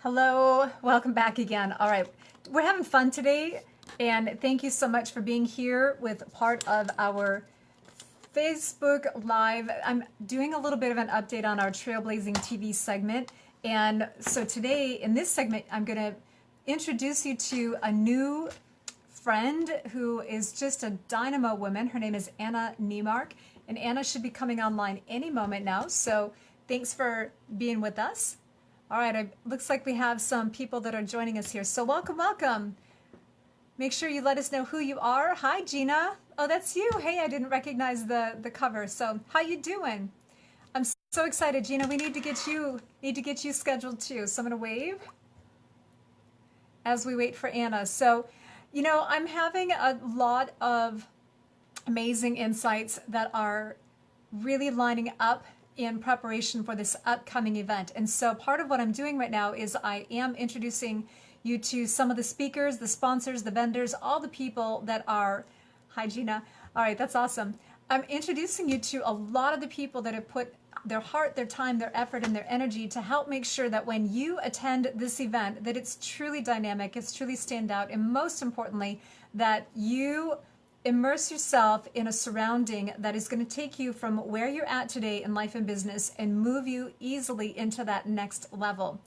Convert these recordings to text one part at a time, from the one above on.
Hello, welcome back again. All right, we're having fun today, and thank you so much for being here with part of our Facebook Live. I'm doing a little bit of an update on our Trailblazing TV segment, and so today in this segment, I'm going to introduce you to a new friend who is just a dynamo woman. Her name is Anna Neimark, and Anna should be coming online any moment now. So thanks for being with us. All right, it looks like we have some people that are joining us here. So welcome, welcome. Make sure you let us know who you are. Hi, Gina. Oh, that's you. Hey, I didn't recognize the cover. So how you doing? I'm so excited, Gina. We need to get you scheduled too. So I'm gonna wave as we wait for Anna. So, I'm having a lot of amazing insights that are really lining up in preparation for this upcoming event. And so part of what I'm doing right now is I am introducing you to some of the speakers, the sponsors, the vendors, all the people that are, hi Gina. All right, that's awesome. I'm introducing you to a lot of the people that have put their heart, their time, their effort, and their energy to help make sure that when you attend this event, that it's truly dynamic, it's truly stand out, and most importantly, that you immerse yourself in a surrounding that is going to take you from where you're at today in life and business and move you easily into that next level.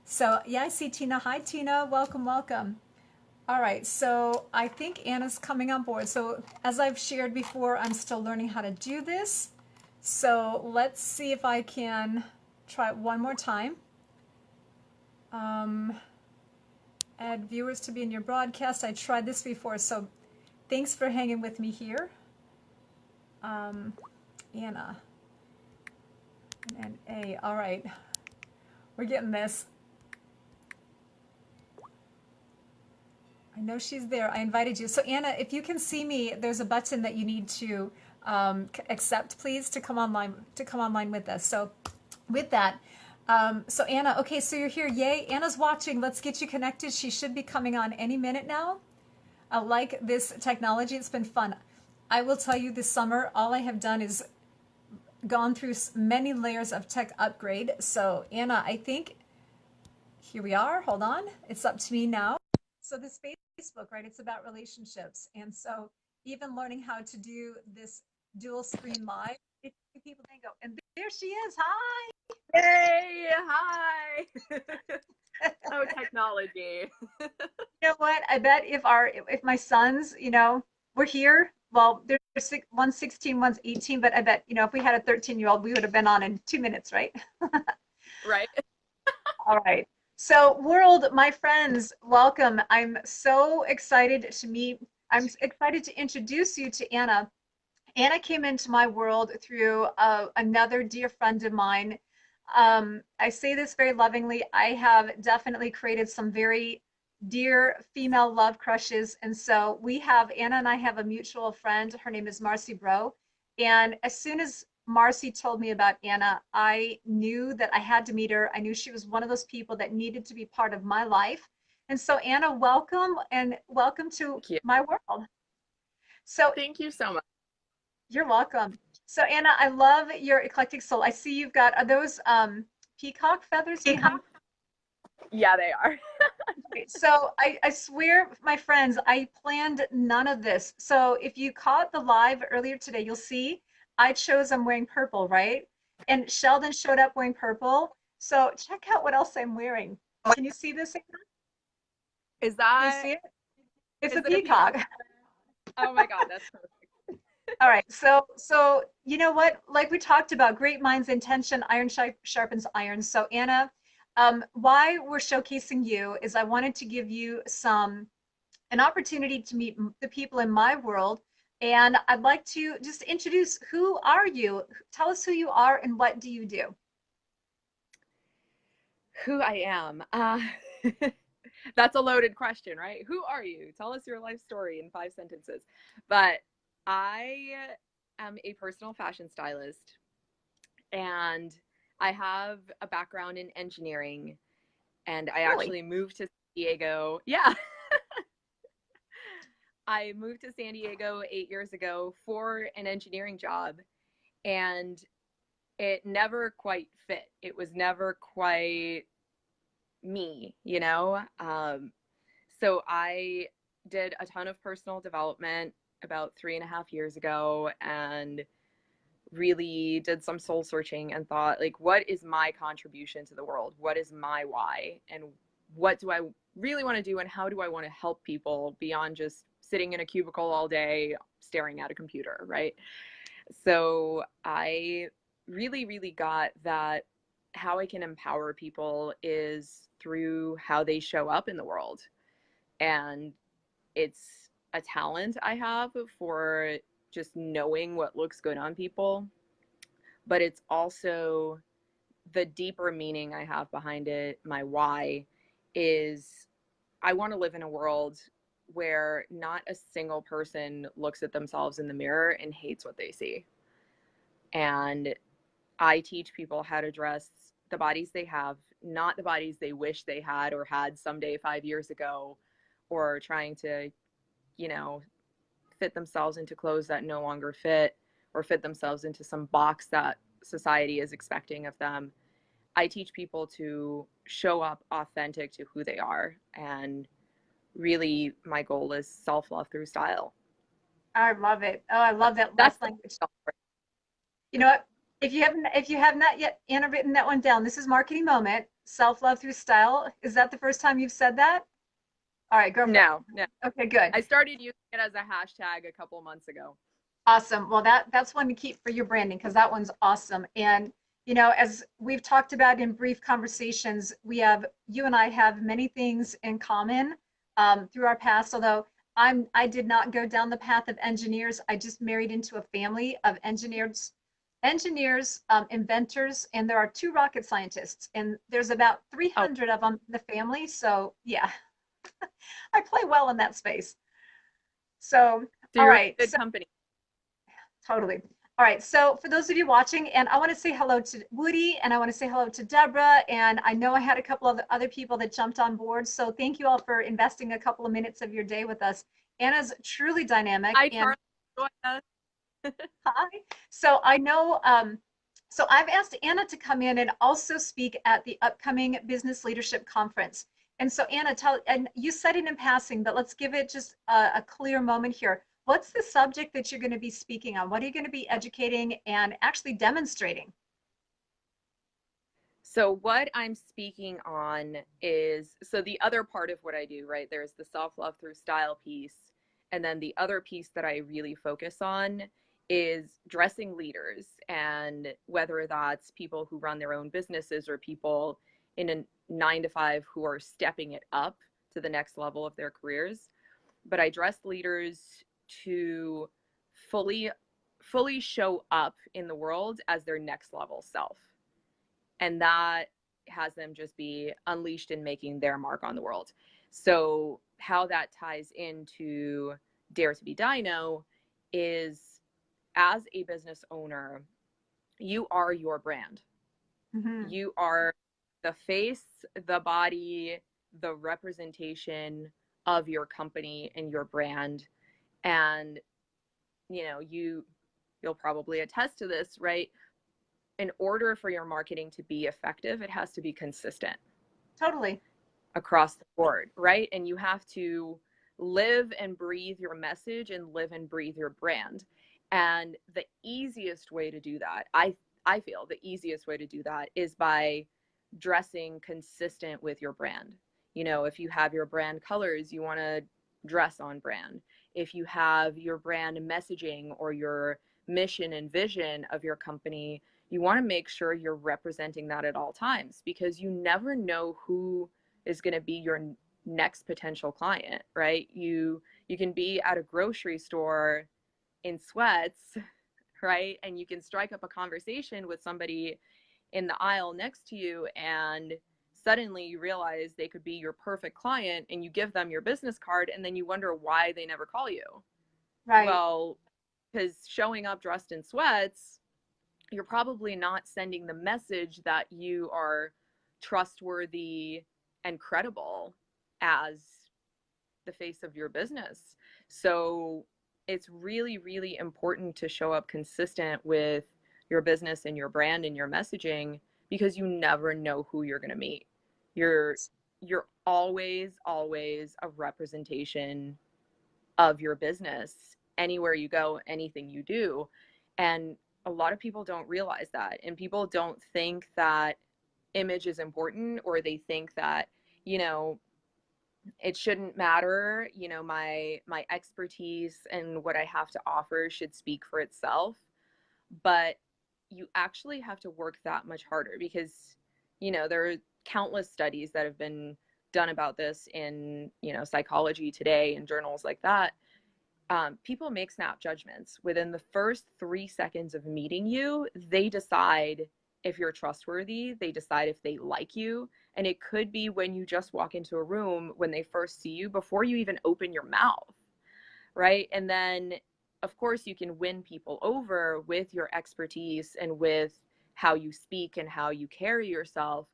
So yeah, I see Tina. Hi, Tina. Welcome, welcome. All right, so I think Anna's coming on board. So as I've shared before, I'm still learning how to do this. So let's see if I can try it one more time. Add viewers to be in your broadcast. I tried this before, so thanks for hanging with me here. Anna and A. All right, we're getting this. I know she's there. I invited you. So Anna, if you can see me, there's a button that you need to accept, please, to come online with us. So with that, so Anna, okay, so you're here. Yay, Anna's watching. Let's get you connected. She should be coming on any minute now. I like this technology. It's been fun. I will tell you this summer, all I have done is gone through many layers of tech upgrade. So Anna, I think here we are. Hold on. It's up to me now. So this Facebook, right? It's about relationships. And so even learning how to do this dual screen live, people then go, and there she is. Hi. Yay! Hi! Oh, technology. You know what? I bet if my sons, were here, well, there's one's 16, one's 18, but I bet, if we had a 13-year-old, we would have been on in 2 minutes, right? Right? All right. So, world, my friends, welcome. I'm so excited to meet. I'm excited to introduce you to Anna. Anna came into my world through another dear friend of mine. I say this very lovingly. I have definitely created some very dear female love crushes. And so Anna and I have a mutual friend. Her name is Marcy Bro. And as soon as Marcy told me about Anna, I knew that I had to meet her. I knew she was one of those people that needed to be part of my life. And so, Anna, welcome and welcome to Thank you. my world. So, Thank you so much. you're welcome. So Anna, I love your eclectic soul. I see you've got, are those peacock feathers behind? Yeah, they are. So I swear, my friends, I planned none of this. So if you caught the live earlier today, you'll see I'm wearing purple, right? And Sheldon showed up wearing purple. So check out what else I'm wearing. Can you see this, Anna? Is Can you that, see it? It's a is it a peacock? peacock. Oh my God, that's perfect. All right, so you know what? Like we talked about, great minds intention, iron sharpens iron. So Anna, why we're showcasing you is I wanted to give you an opportunity to meet the people in my world, and I'd like to just introduce who are you? Tell us who you are and what do you do? Who I am. That's a loaded question, right? Who are you? Tell us your life story in 5 sentences. But I am a personal fashion stylist, and I have a background in engineering, and I Really? actually moved to San Diego. Yeah. I moved to San Diego 8 years ago for an engineering job, and it never quite fit. It was never quite me, you know? So I did a ton of personal development about 3.5 years ago, and really did some soul searching and thought, like, what is my contribution to the world? What is my why? And what do I really want to do? And how do I want to help people beyond just sitting in a cubicle all day staring at a computer, right? So I really, really got that how I can empower people is through how they show up in the world. And it's a talent I have for just knowing what looks good on people, but it's also the deeper meaning I have behind it. My why is I want to live in a world where not a single person looks at themselves in the mirror and hates what they see. And I teach people how to dress the bodies they have, not the bodies they wish they had or had someday 5 years ago, or trying to, you know, fit themselves into clothes that no longer fit, or fit themselves into some box that society is expecting of them. I teach people to show up authentic to who they are. And really, my goal is self-love through style. I love it. Oh, I love that That's last language. You know what? If you have not yet, Anna, written that one down, this is marketing moment. Self-love through style. Is that the first time you've said that? All right, go for it. no, no. Okay, good. I started using it as a hashtag a couple months ago. Awesome. Well, that's one to keep for your branding because that one's awesome. And you know, as we've talked about in brief conversations, you and I have many things in common through our past. Although I did not go down the path of engineers. I just married into a family of inventors, and there are two rocket scientists, and there's about Oh, 300 of them in the family. So yeah, I play well in that space. So so all you're in right, good so company. totally. All right, so for those of you watching, and I want to say hello to Woody, and I want to say hello to Deborah, and I know I had a couple of other people that jumped on board, so thank you all for investing a couple of minutes of your day with us. Anna's truly dynamic, Hi, and Charlie. Join us. hi. So I know, so I've asked Anna to come in and also speak at the upcoming Business Leadership Conference. And so Anna, and you said it in passing, but let's give it just a clear moment here. What's the subject that you're going to be speaking on? What are you going to be educating and actually demonstrating? So what I'm speaking on is, so the other part of what I do, right? There's the self-love through style piece. And then the other piece that I really focus on is dressing leaders, and whether that's people who run their own businesses or people in a 9 to 5 who are stepping it up to the next level of their careers. But I dress leaders to fully fully show up in the world as their next level self, and that has them just be unleashed in making their mark on the world. So how that ties into Dare to be D.I.N.O is, as a business owner, you are your brand. Hmm. You are the face, the body, the representation of your company and your brand. And you'll probably attest to this, right? In order for your marketing to be effective, it has to be consistent Totally. across the board, right? And you have to live and breathe your message and live and breathe your brand. And the easiest way to do that, I feel the easiest way to do that is by dressing consistent with your brand. If you have your brand colors, you want to dress on brand. If you have your brand messaging or your mission and vision of your company, you want to make sure you're representing that at all times, because you never know who is going to be your next potential client, right? You can be at a grocery store in sweats, right? And you can strike up a conversation with somebody in the aisle next to you, and suddenly you realize they could be your perfect client, and you give them your business card, and then you wonder why they never call you. Right. Well, because showing up dressed in sweats, you're probably not sending the message that you are trustworthy and credible as the face of your business. So it's really, really important to show up consistent with your business and your brand and your messaging, because you never know who you're going to meet. You're you're always a representation of your business anywhere you go, anything you do. And a lot of people don't realize that. And people don't think that image is important, or they think that, you know, it shouldn't matter, you know, my expertise and what I have to offer should speak for itself. But you actually have to work that much harder, because, you know, there are countless studies that have been done about this in, you know, Psychology Today and journals like that. People make snap judgments. Within the first 3 seconds of meeting you, they decide if you're trustworthy, they decide if they like you. And it could be when you just walk into a room, when they first see you, before you even open your mouth, right? And then, of course, you can win people over with your expertise and with how you speak and how you carry yourself.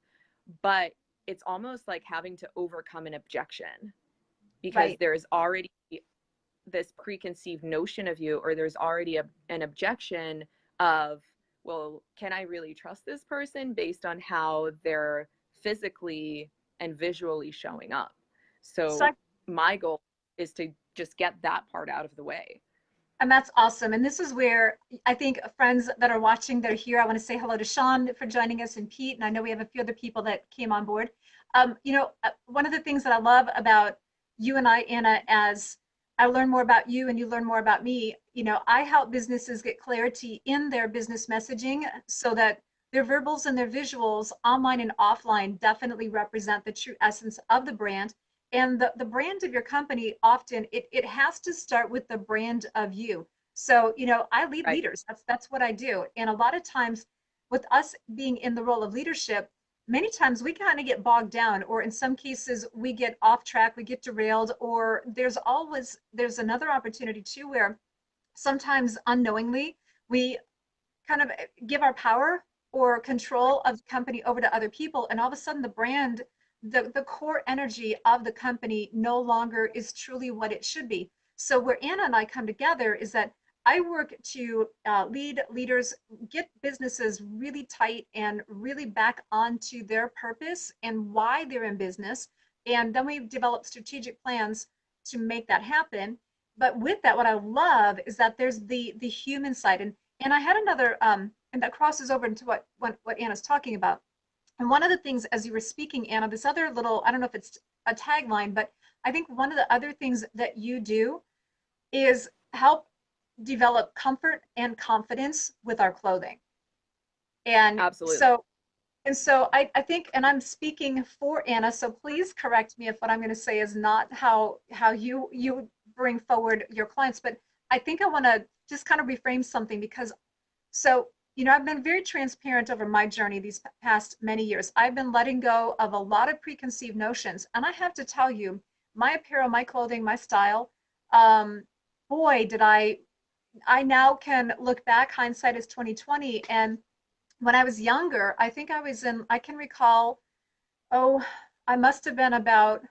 But it's almost like having to overcome an objection, because Right. there's already this preconceived notion of you, or there's already an objection of, well, can I really trust this person based on how they're physically and visually showing up? So So my goal is to just get that part out of the way. And that's awesome. And this is where I think friends that are watching that are here, I want to say hello to Sean for joining us, and Pete. And I know we have a few other people that came on board. One of the things that I love about you and I, Anna, as I learn more about you and you learn more about me, I help businesses get clarity in their business messaging so that their verbals and their visuals, online and offline, definitely represent the true essence of the brand. And the brand of your company, often it has to start with the brand of you. So I lead Right. leaders. That's what I do. And a lot of times with us being in the role of leadership, many times we kind of get bogged down, or in some cases we get off track, we get derailed, or there's another opportunity too, where sometimes unknowingly we kind of give our power or control of the company over to other people, and all of a sudden the brand, the core energy of the company no longer is truly what it should be. So where Anna and I come together is that I work to lead leaders, get businesses really tight and really back onto their purpose and why they're in business, and then we develop strategic plans to make that happen. But with that, what I love is that there's the human side. And I had another, and that crosses over into what Anna's talking about. And one of the things, as you were speaking, Anna, this other little, I don't know if it's a tagline, but I think one of the other things that you do is help develop comfort and confidence with our clothing. And Absolutely. so, I think, and I'm speaking for Anna, so please correct me if what I'm going to say is not how you bring forward your clients. But I think I want to just kind of reframe something, because I've been very transparent over my journey these past many years. I've been letting go of a lot of preconceived notions. And I have to tell you, my apparel, my clothing, my style, um, boy, I now can look back, hindsight is 2020. And when I was younger, I can recall, oh, I must have been about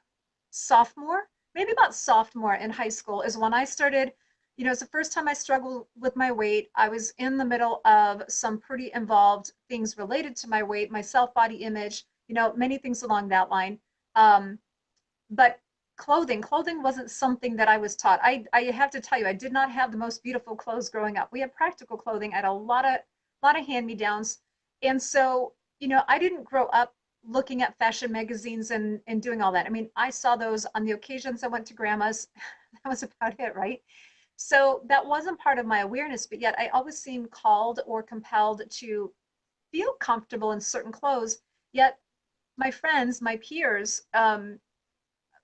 sophomore, maybe about sophomore in high school is when I started. It's the first time I struggled with my weight. I was in the middle of some pretty involved things related to my weight, my self body image, many things along that line. Um, but clothing wasn't something that I was taught. I have to tell you, I did not have the most beautiful clothes growing up. We had practical clothing. I had a lot of hand me downs. And so, I didn't grow up looking at fashion magazines and doing all that. I mean, I saw those on the occasions I went to grandma's. That was about it, right? So that wasn't part of my awareness, but yet I always seemed called or compelled to feel comfortable in certain clothes. Yet my friends, my peers,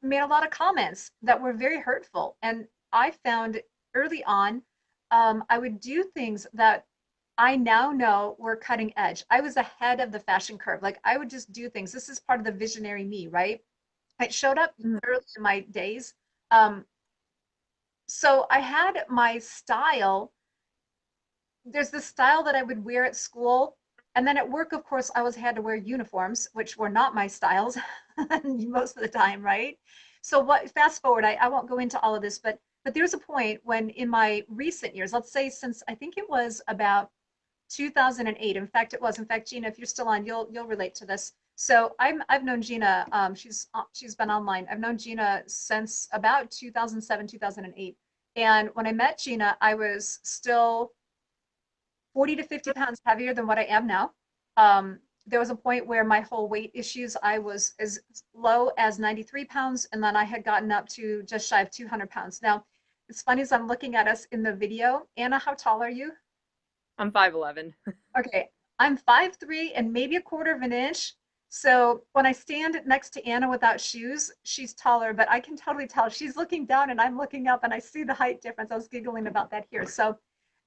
made a lot of comments that were very hurtful. And I found early on, I would do things that I now know were cutting edge. I was ahead of the fashion curve. Like I would just do things. This is part of the visionary me, right? It showed up Mhm. early in my days. Um, so I had my style. There's this style that I would wear at school. And then at work, of course, I had to wear uniforms, which were not my styles most of the time, right? So fast forward, I won't go into all of this, but there's a point when in my recent years, let's say since I think it was about 2008. In fact, Gina, if you're still on, you'll relate to this. So I've known Gina. She's been online. I've known Gina since about 2007, 2008. And when I met Gina, I was still 40 to 50 pounds heavier than what I am now. There was a point where my whole weight issues, I was as low as 93 pounds, and then I had gotten up to just shy of 200 pounds. Now, it's funny as I'm looking at us in the video. Anna, how tall are you? I'm 5'11". Okay, I'm 5'3" and maybe a quarter of an inch. So when I stand next to Anna without shoes, she's taller, but I can totally tell she's looking down and I'm looking up and I see the height difference. I was giggling about that here. So,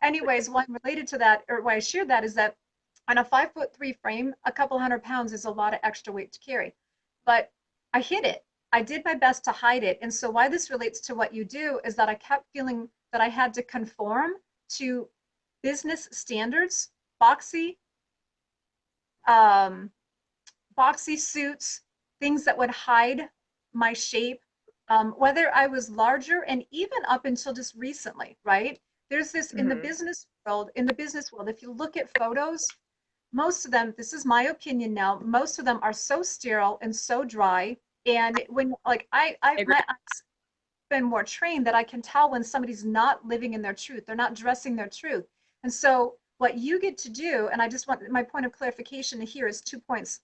anyways, why I'm related to that, or why I shared that, is that on a 5'3" frame, a couple hundred pounds is a lot of extra weight to carry. But I hid it. I did my best to hide it. And so why this relates to what you do is that I kept feeling that I had to conform to business standards, boxy, um, boxy suits, things that would hide my shape, whether I was larger, and even up until just recently, right? There's this in the Hmm. business world, if you look at photos, most of them, this is my opinion now, most of them are so sterile and so dry. And when like I agree. my eyes been more trained that I can tell when somebody's not living in their truth. They're not dressing their truth. And so what you get to do, and I just want my point of clarification here is 2 points.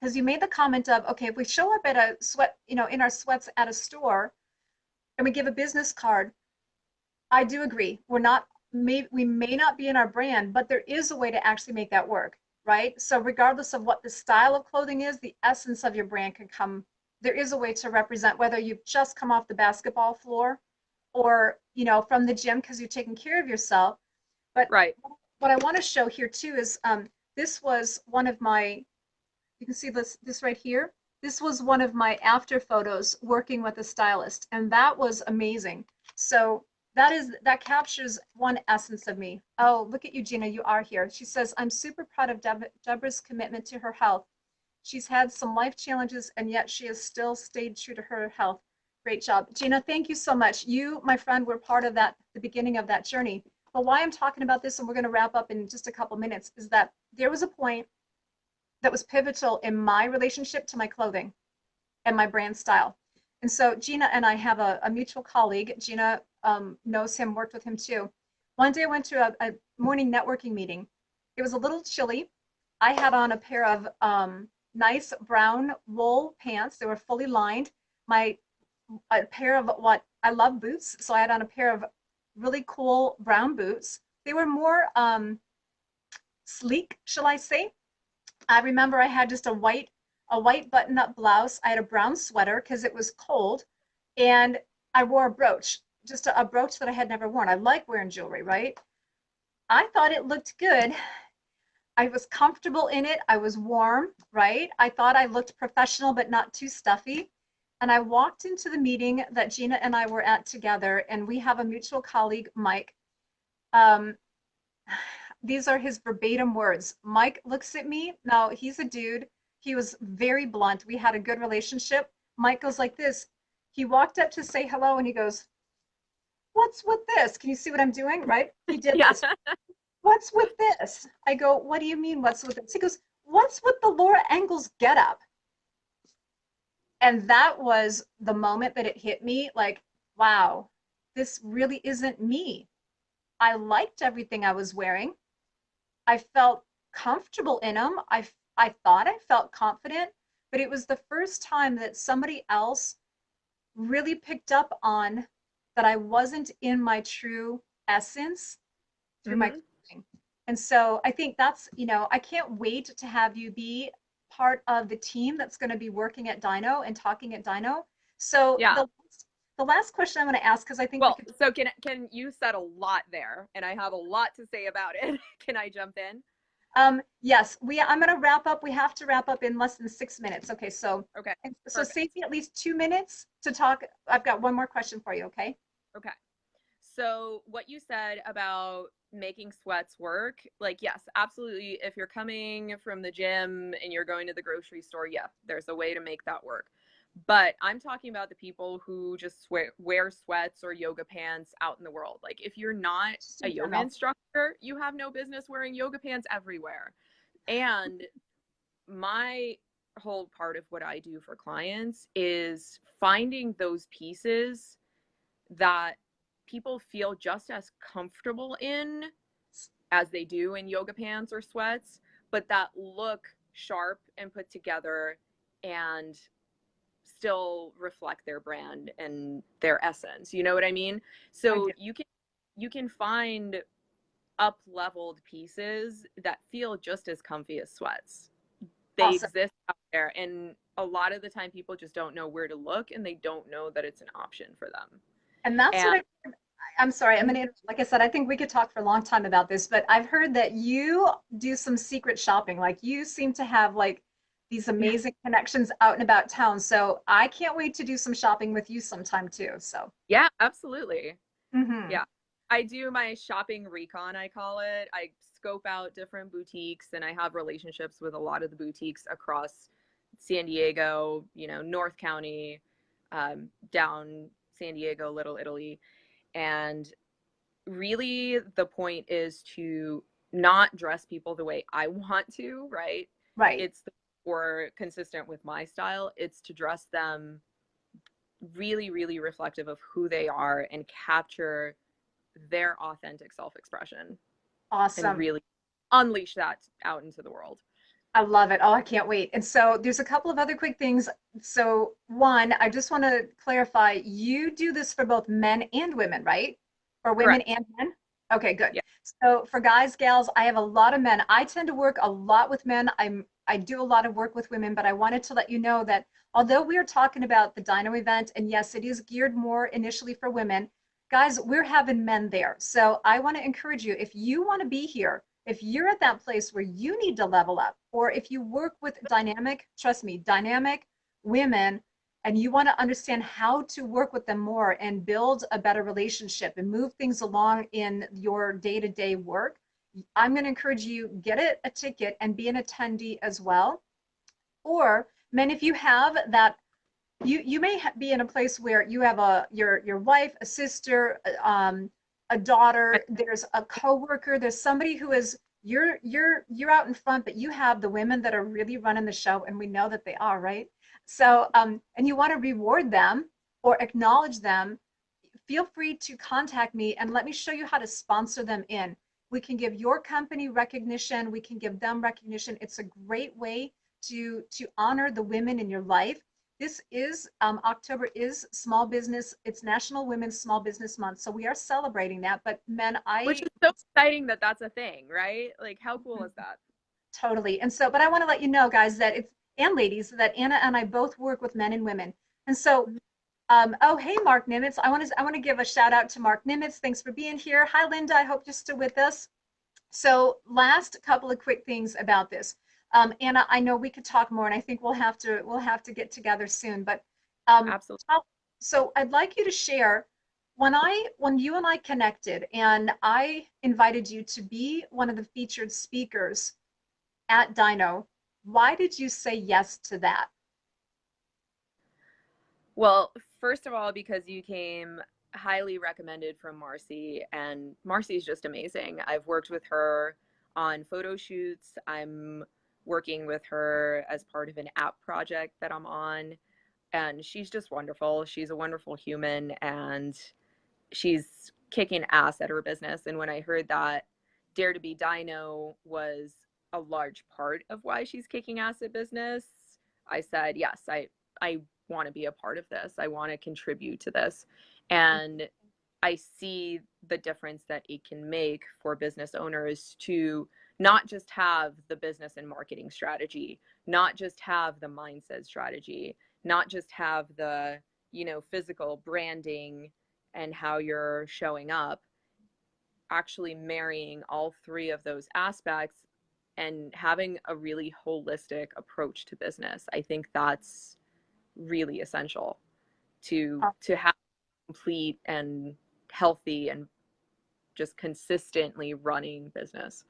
Because you made the comment of, okay, if we show up at a sweat, in our sweats at a store and we give a business card, I do agree. We may not be in our brand, but there is a way to actually make that work, right? So regardless of what the style of clothing is, the essence of your brand can come. There is a way to represent whether you've just come off the basketball floor or, from the gym because you're taking care of yourself. But Right. what I want to show here too is this was one of my, you can see this right here. This was one of my after photos working with a stylist, and that was amazing. So that captures one essence of me. Oh, look at you, Gina. You are here. She says, I'm super proud of Deborah's commitment to her health. She's had some life challenges, and yet she has still stayed true to her health. Great job. Gina, thank you so much. You, my friend, were part of the beginning of that journey. But why I'm talking about this, and we're going to wrap up in just a couple minutes, is that there was a point that was pivotal in my relationship to my clothing and my brand style. And so Gina and I have a mutual colleague. Gina knows him, worked with him too. One day I went to a morning networking meeting. It was a little chilly. I had on a pair of nice brown wool pants. They were fully lined. My A pair of what I love boots, so I had on a pair of really cool brown boots. They were more sleek, shall I say? I remember I had just a white button-up blouse. I had a brown sweater because it was cold, and I wore a brooch, just a brooch that I had never worn. I like wearing jewelry, right? I thought it looked good. I was comfortable in it. I was warm, right? I thought I looked professional but not too stuffy. And I walked into the meeting that Gina and I were at together, and we have a mutual colleague, Mike. Um, these are his verbatim words. Mike looks at me. Now, he's a dude. He was very blunt. We had a good relationship. Mike goes like this. He walked up to say hello and he goes, what's with this? Can you see what I'm doing? Right? He did Yeah. this. What's with this? I go, what do you mean, what's with this? He goes, what's with the Laura Ingalls getup? And that was the moment that it hit me like, wow, this really isn't me. I liked everything I was wearing. I felt comfortable in them. I thought I felt confident, but it was the first time that somebody else really picked up on that I wasn't in my true essence through my Hmm. clothing. And so I think that's, I can't wait to have you be part of the team that's going to be working at D.I.N.O and talking at D.I.N.O. So Yeah. the last question I'm going to ask, because I think we Well, could. so can you said a lot there, and I have a lot to say about it. Can I jump in? Yes, I'm going to wrap up. We have to wrap up in less than 6 minutes. Okay, Okay. so save Perfect. me at least 2 minutes to talk. I've got one more question for you. Okay. Okay. So what you said about making sweats work, like yes, absolutely. If you're coming from the gym and you're going to the grocery store, yeah, there's a way to make that work. But I'm talking about the people who just wear sweats or yoga pants out in the world. Like if you're not Just a in yoga general. instructor, you have no business wearing yoga pants everywhere. And my whole part of what I do for clients is finding those pieces that people feel just as comfortable in as they do in yoga pants or sweats, but that look sharp and put together and still reflect their brand and their essence. You know what I mean? So you can find up leveled pieces that feel just as comfy as sweats. They Awesome. exist out there, and a lot of the time people just don't know where to look, and they don't know that it's an option for them. And that's what And I'm sorry, I'm gonna, like I said, I think we could talk for a long time about this, but I've heard that you do some secret shopping. Like you seem to have like these amazing connections out and about town. So I can't wait to do some shopping with you sometime too. So, yeah, absolutely. hmm. Yeah. I do my shopping recon, I call it. I scope out different boutiques, and I have relationships with a lot of the boutiques across San Diego, you know, North County, down San Diego, Little Italy. And really, the point is to not dress people the way I want to, right? Right. It's or consistent with my style. It's to dress them really, really reflective of who they are and capture their authentic self-expression and Awesome. really unleash that out into the world. I love it. Oh, I can't wait. And so there's a couple of other quick things. So one, I just want to clarify, you do this for both men and women, right? For women Correct. and men? Okay, good. Yeah. So for guys, gals, I have a lot of men. I tend to work a lot with men. I do a lot of work with women, but I wanted to let you know that although we are talking about the Dino event, and yes, it is geared more initially for women, guys, we're having men there. So I want to encourage you, if you want to be here, if you're at that place where you need to level up, or if you work with dynamic, trust me, dynamic women, and you want to understand how to work with them more and build a better relationship and move things along in your day-to-day work, I'm going to encourage you, get a ticket and be an attendee as well. Or, men, if you have that, you may be in a place where you have your wife, a sister, a daughter, there's a coworker, there's somebody who is you're out in front, but you have the women that are really running the show, and we know that they are, right? So and you want to reward them or acknowledge them, feel free to contact me and let me show you how to sponsor them in. We can give your company recognition, we can give them recognition. It's a great way to honor the women in your life. This is October is small business. It's National Women's Small Business Month, so we are celebrating that. But men, Which I is so exciting that that's a thing, right? Like, how cool is that? totally. And so, but I want to let you know, guys, that it's and ladies, that Anna and I both work with men and women. And so, oh, hey, Mark Nimitz. I want to give a shout out to Mark Nimitz. Thanks for being here. Hi, Linda. I hope you're still with us. So, last couple of quick things about this. Anna, I know we could talk more, and I think we'll have to get together soon. But um, Absolutely. so I'd like you to share when you and I connected, and I invited you to be one of the featured speakers at D.I.N.O. Why did you say yes to that? Well, first of all, because you came highly recommended from Marcy, and Marcy's just amazing. I've worked with her on photo shoots. I'm working with her as part of an app project that I'm on, and she's just wonderful. She's a wonderful human, and she's kicking ass at her business. And when I heard that Dare to be Dino was a large part of why she's kicking ass at business, I said, yes, I want to be a part of this. I want to contribute to this. And I see the difference that it can make for business owners to not just have the business and marketing strategy, not just have the mindset strategy, not just have the, you know, physical branding and how you're showing up, actually marrying all three of those aspects and having a really holistic approach to business. I think that's really essential to have complete and healthy and just consistently running business.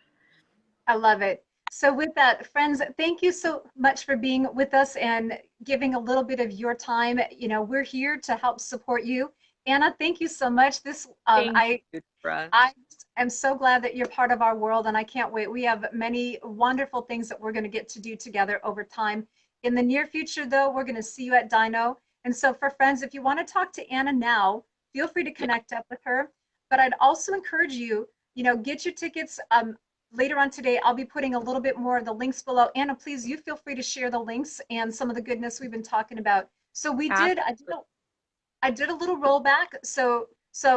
I love it. So, with that, friends, thank you so much for being with us and giving a little bit of your time. You know, we're here to help support you. Anna, thank you so much. Thank you, Deborah. I am so glad that you're part of our world, and I can't wait. We have many wonderful things that we're going to get to do together over time. In the near future, though, we're going to see you at D.I.N.O. And so for friends, if you want to talk to Anna now, feel free to Yeah. connect up with her. But I'd also encourage you, get your tickets. Later on today, I'll be putting a little bit more of the links below. Anna, please, you feel free to share the links and some of the goodness we've been talking about. So I did a little rollback. So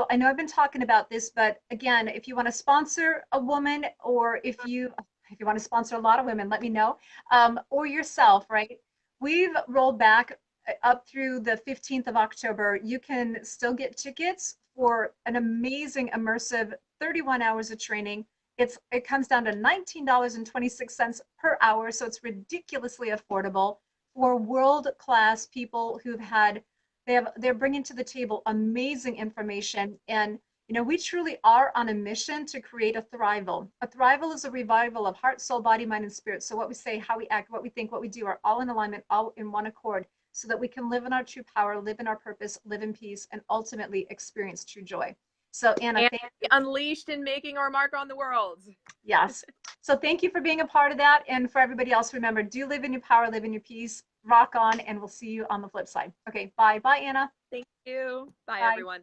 I know I've been talking about this, but again, if you want to sponsor a woman, or if you want to sponsor a lot of women, let me know, or yourself, right? We've rolled back up through the 15th of October. You can still get tickets for an amazing immersive 31 hours of training. It comes down to $19.26 per hour, so it's ridiculously affordable for world-class people who've had they're bringing to the table amazing information. And we truly are on a mission to create a thrival. A thrival is a revival of heart, soul, body, mind, and spirit. So what we say, how we act, what we think, what we do are all in alignment, all in one accord, so that we can live in our true power, live in our purpose, live in peace, and ultimately experience true joy. So Anna, And thank be unleashed and making our mark on the world. yes. So thank you for being a part of that. And for everybody else, remember, do live in your power, live in your peace, rock on, and we'll see you on the flip side. Okay, bye. Bye, Anna. Thank you. Bye, Bye. everyone.